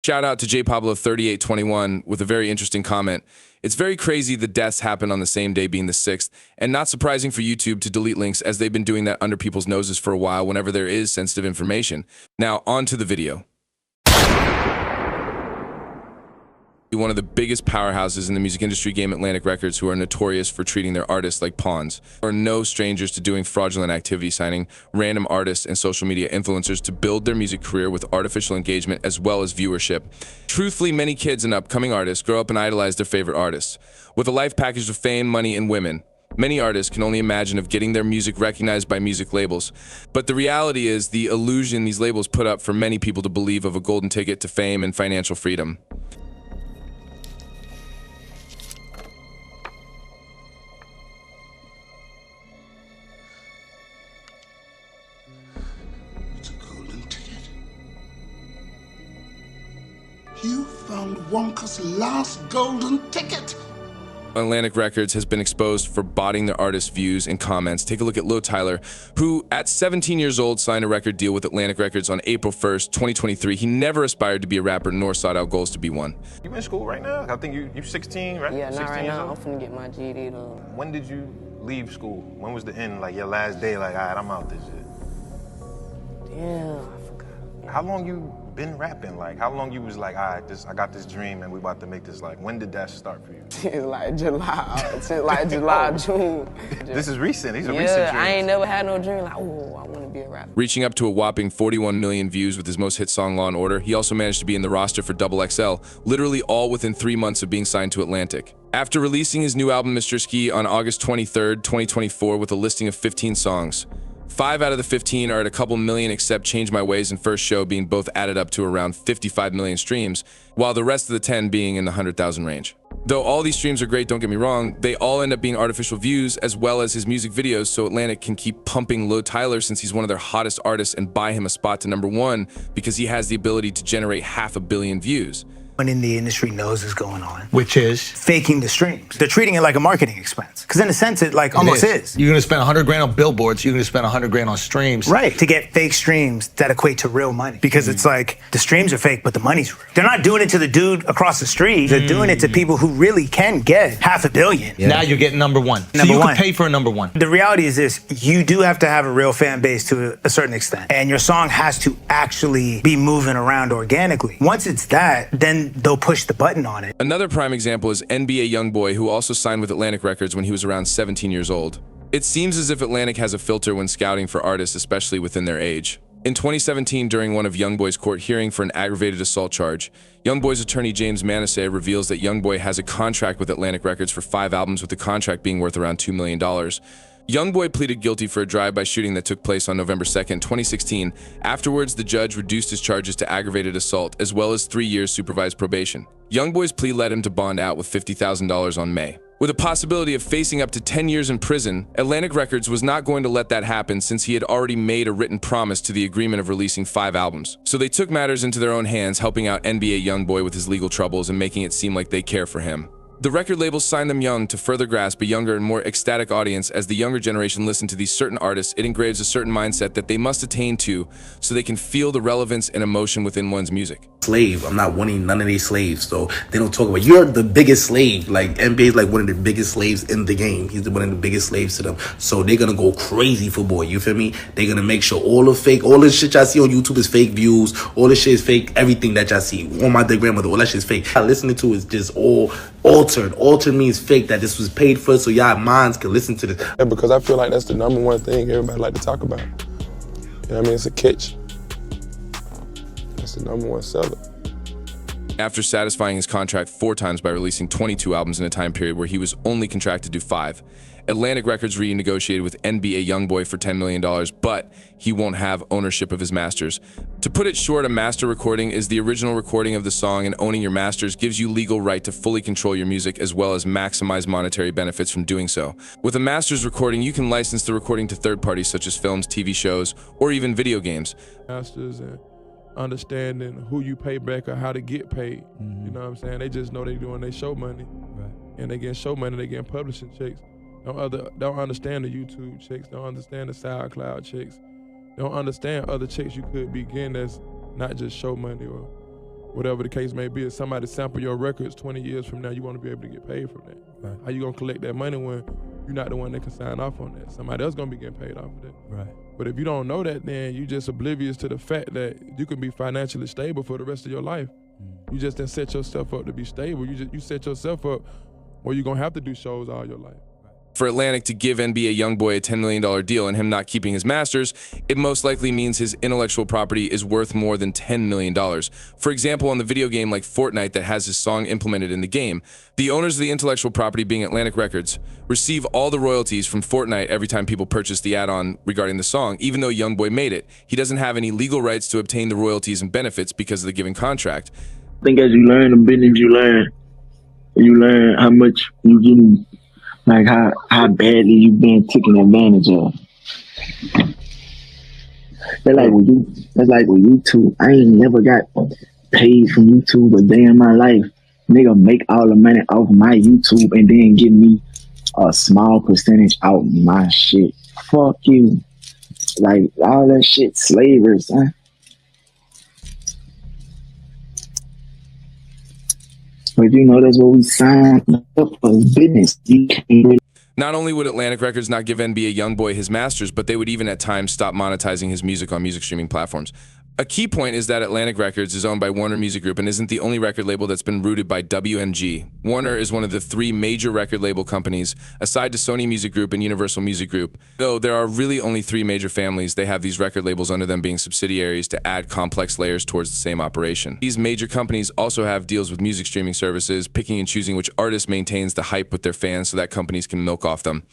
Shout out to JPablo3821 with a very interesting comment. It's very crazy the deaths happen on the same day being the 6th, and not surprising for YouTube to delete links as they've been doing that under people's noses for a while whenever there is sensitive information. Now, on to the video. One of the biggest powerhouses in the music industry game, Atlantic Records, who are notorious for treating their artists like pawns, are no strangers to doing fraudulent activity, signing random artists and social media influencers to build their music career with artificial engagement as well as viewership. Truthfully, many kids and upcoming artists grow up and idolize their favorite artists. With a life package of fame, money, and women, many artists can only imagine of getting their music recognized by music labels. But the reality is the illusion these labels put up for many people to believe of a golden ticket to fame and financial freedom. You found Wonka's last golden ticket. Atlantic Records has been exposed for botting their artists' views and comments. Take a look at Lil Tyler, who at 17 years old signed a record deal with Atlantic Records on April 1st, 2023. He never aspired to be a rapper nor sought out goals to be one. You in school right now? I think you're 16, right? Yeah, not right now. I'm finna get my GED though. When did you leave school? When was the end, like your last day, like, all right, I'm out this shit? Damn, I forgot. How long you been rapping? Like, how long you was like, all right, I got this dream and we about to make this, like, when did that start for you? It's like July, it's like July, June. This is recent, these are recent dreams. I ain't never had no dream like, oh, I wanna be a rapper. Reaching up to a whopping 41 million views with his most hit song, Law & Order, he also managed to be in the roster for XXL, literally all within 3 months of being signed to Atlantic. After releasing his new album, Mr. Ski, on August 23rd, 2024 with a listing of 15 songs, 5 out of the 15 are at a couple million, except Change My Ways and First Show being both added up to around 55 million streams, while the rest of the 10 being in the 100,000 range. Though all these streams are great, don't get me wrong, they all end up being artificial views as well as his music videos, so Atlantic can keep pumping Lil Tyler since he's one of their hottest artists and buy him a spot to #1 because he has the ability to generate 500 million views. One in the industry knows is going on, which is faking the streams. They're treating it like a marketing expense, because in a sense it like almost is. You're gonna spend 100 grand on billboards, you're gonna spend 100 grand on streams. Right, to get fake streams that equate to real money, because it's like the streams are fake but the money's real. They're not doing it to the dude across the street, they're doing it to people who really can get 500 million. Now you're getting #1. So you can pay for a #1. The reality is this, you do have to have a real fan base to a certain extent, and your song has to actually be moving around organically. Once it's that, then they'll push the button on it. Another prime example is NBA YoungBoy, who also signed with Atlantic Records when he was around 17 years old. It seems as if Atlantic has a filter when scouting for artists, especially within their age. In 2017, during one of YoungBoy's court hearing for an aggravated assault charge, YoungBoy's attorney James Manasseh reveals that YoungBoy has a contract with Atlantic Records for 5 albums, with the contract being worth around $2 million. YoungBoy pleaded guilty for a drive-by shooting that took place on November 2nd, 2016. Afterwards, the judge reduced his charges to aggravated assault as well as 3 years supervised probation. YoungBoy's plea led him to bond out with $50,000 on May. With a possibility of facing up to 10 years in prison, Atlantic Records was not going to let that happen since he had already made a written promise to the agreement of releasing 5 albums. So they took matters into their own hands, helping out NBA YoungBoy with his legal troubles and making it seem like they care for him. The record labels signed them young to further grasp a younger and more ecstatic audience. As the younger generation listen to these certain artists, it engraves a certain mindset that they must attain to so they can feel the relevance and emotion within one's music. Slave. I'm not wanting none of these slaves, so they don't talk about you're the biggest slave. Like NBA is like one of the biggest slaves in the game. He's one of the biggest slaves to them. So they're gonna go crazy for boy. You feel me? They're gonna make sure all the shit y'all see on YouTube is fake views. All the shit is fake. Everything that y'all see on my dead grandmother, all that shit is fake. Listening to is just all altered. Altered means fake. That this was paid for, so y'all minds can listen to this. Yeah, because I feel like that's the #1 thing everybody like to talk about. You know what I mean? It's a catch. That's the #1 seller. After satisfying his contract 4 times by releasing 22 albums in a time period where he was only contracted to do 5, Atlantic Records renegotiated with NBA YoungBoy for $10 million, but he won't have ownership of his masters. To put it short, a master recording is the original recording of the song, and owning your masters gives you legal right to fully control your music as well as maximize monetary benefits from doing so. With a master's recording, you can license the recording to third parties such as films, TV shows, or even video games. Masters and understanding who you pay back or how to get paid. You know what I'm saying? They just know they doing their show money. Right. And they getting show money, they getting publishing checks. Don't understand the YouTube checks, don't understand the SoundCloud checks, don't understand other checks you could be getting that's not just show money or whatever the case may be. If somebody sample your records 20 years from now, you want to be able to get paid from that. Right. How you gonna collect that money when you're not the one that can sign off on that? Somebody else gonna be getting paid off of that. Right. But if you don't know that, then you just oblivious to the fact that you can be financially stable for the rest of your life. You just didn't set yourself up to be stable. You set yourself up where you're gonna have to do shows all your life. For Atlantic to give NBA YoungBoy a $10 million deal and him not keeping his masters, it most likely means his intellectual property is worth more than $10 million. For example, on the video game like Fortnite that has his song implemented in the game, the owners of the intellectual property, being Atlantic Records, receive all the royalties from Fortnite every time people purchase the add-on regarding the song. Even though YoungBoy made it, he doesn't have any legal rights to obtain the royalties and benefits because of the given contract. I think as you learn the business, you learn how much you getting, like how badly you being taken advantage of. That's like with YouTube. I ain't never got paid from YouTube a day in my life. Nigga make all the money off my YouTube and then give me a small percentage out my shit. Fuck you. Like all that shit slavery, son. But you know, that's what we signed up for business. You can't really. Not only would Atlantic Records not give NBA YoungBoy his masters, but they would even at times stop monetizing his music on music streaming platforms. A key point is that Atlantic Records is owned by Warner Music Group and isn't the only record label that's been rooted by WMG. Warner is one of the 3 major record label companies, aside to Sony Music Group and Universal Music Group. Though there are really only 3 major families, they have these record labels under them being subsidiaries to add complex layers towards the same operation. These major companies also have deals with music streaming services, picking and choosing which artist maintains the hype with their fans so that companies can milk off them.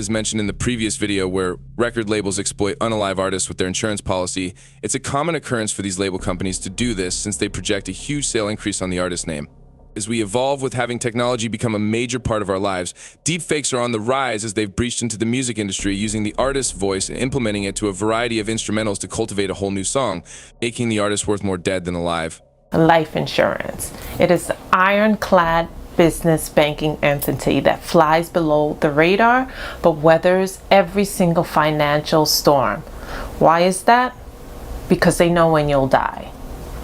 As mentioned in the previous video where record labels exploit unalive artists with their insurance policy, it's a common occurrence for these label companies to do this since they project a huge sale increase on the artist name. As we evolve with having technology become a major part of our lives, deepfakes are on the rise as they've breached into the music industry using the artist's voice and implementing it to a variety of instrumentals to cultivate a whole new song, making the artist worth more dead than alive. Life insurance. It is the ironclad business banking entity that flies below the radar but weathers every single financial storm. Why is that? Because they know when you'll die.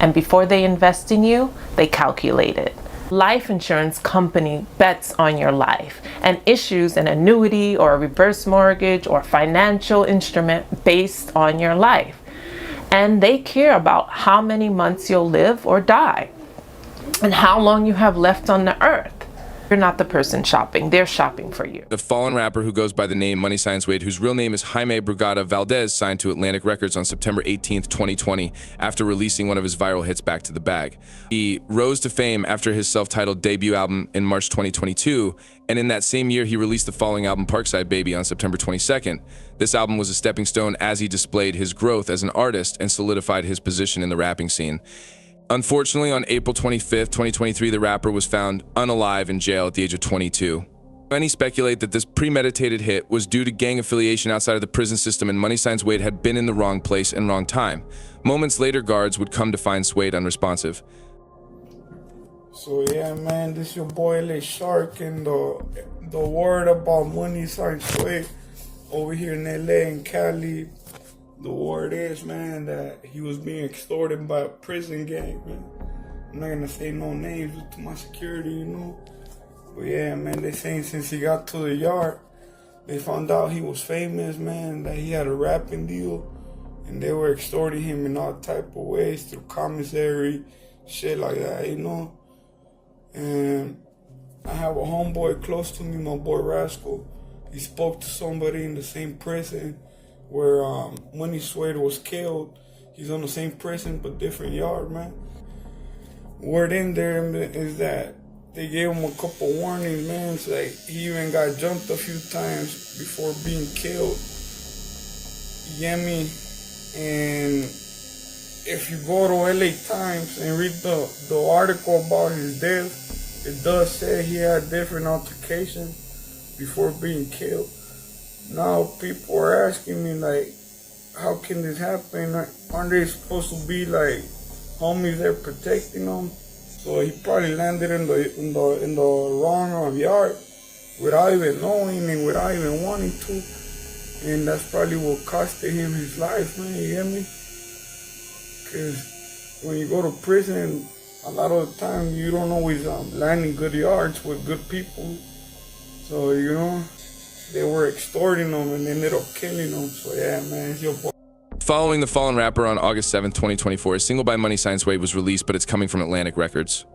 And before they invest in you, they calculate it. Life insurance company bets on your life and issues an annuity or a reverse mortgage or financial instrument based on your life. And they care about how many months you'll live or die and how long you have left on the earth. You're not the person shopping, they're shopping for you. The fallen rapper who goes by the name MoneySign Suede, whose real name is Jaime Brugada Valdez, signed to Atlantic Records on September 18th, 2020, after releasing one of his viral hits, Back to the Bag. He rose to fame after his self-titled debut album in March 2022, and in that same year he released the following album, Parkside Baby, on September 22nd. This album was a stepping stone as he displayed his growth as an artist and solidified his position in the rapping scene. Unfortunately, on April 25th, 2023, the rapper was found unalive in jail at the age of 22. Many speculate that this premeditated hit was due to gang affiliation outside of the prison system and MoneySign Suede had been in the wrong place and wrong time. Moments later, guards would come to find Suede unresponsive. So yeah, man, this your boy Lil Shark, and the word about MoneySign Suede over here in LA and Cali. The word is, man, that he was being extorted by a prison gang, man. I'm not gonna say no names due to my security, you know. But yeah, man, they saying since he got to the yard, they found out he was famous, man, that he had a rapping deal, and they were extorting him in all type of ways through commissary, shit like that, you know. And I have a homeboy close to me, my boy Rascal. He spoke to somebody in the same prison where Money Suede was killed. He's on the same prison but different yard, man. Word in there is that they gave him a couple warnings, man. It's like he even got jumped a few times before being killed. You get me? And if you go to LA Times and read the article about his death, it does say he had different altercations before being killed. Now people are asking me, like, how can this happen? Aren't they supposed to be like homies there protecting them? So he probably landed in the wrong yard without even knowing and without even wanting to, and that's probably what costed him his life, man. You get me? Because when you go to prison, a lot of the time you don't always land in good yards with good people. So, you know, they were extorting them and ended up killing them. So yeah, man, it's your boy. Following the fallen rapper on August 7th, 2024, a single by MoneySign Suede was released, but it's coming from Atlantic Records.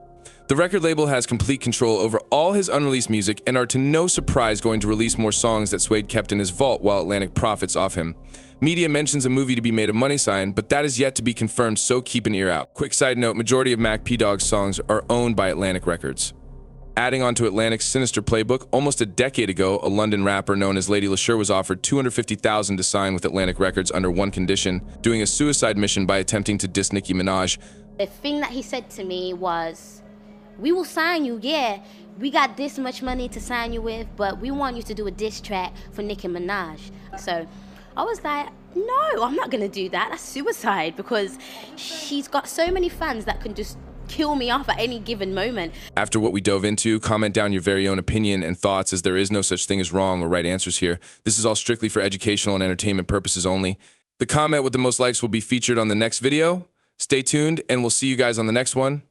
The record label has complete control over all his unreleased music and are to no surprise going to release more songs that Suede kept in his vault while Atlantic profits off him. Media mentions a movie to be made of MoneySign, but that is yet to be confirmed, so keep an ear out. Quick side note, majority of Mac P Dog's songs are owned by Atlantic Records. Adding on to Atlantic's sinister playbook, almost a decade ago, a London rapper known as Lady LaSure was offered $250,000 to sign with Atlantic Records under one condition, doing a suicide mission by attempting to diss Nicki Minaj. The thing that he said to me was, we will sign you, yeah. We got this much money to sign you with, but we want you to do a diss track for Nicki Minaj. So I was like, no, I'm not gonna do that. That's suicide, because she's got so many fans that can just kill me off at any given moment. After what we dove into, comment down your very own opinion and thoughts, as there is no such thing as wrong or right answers here. This is all strictly for educational and entertainment purposes only. The comment with the most likes will be featured on the next video. Stay tuned, and we'll see you guys on the next one.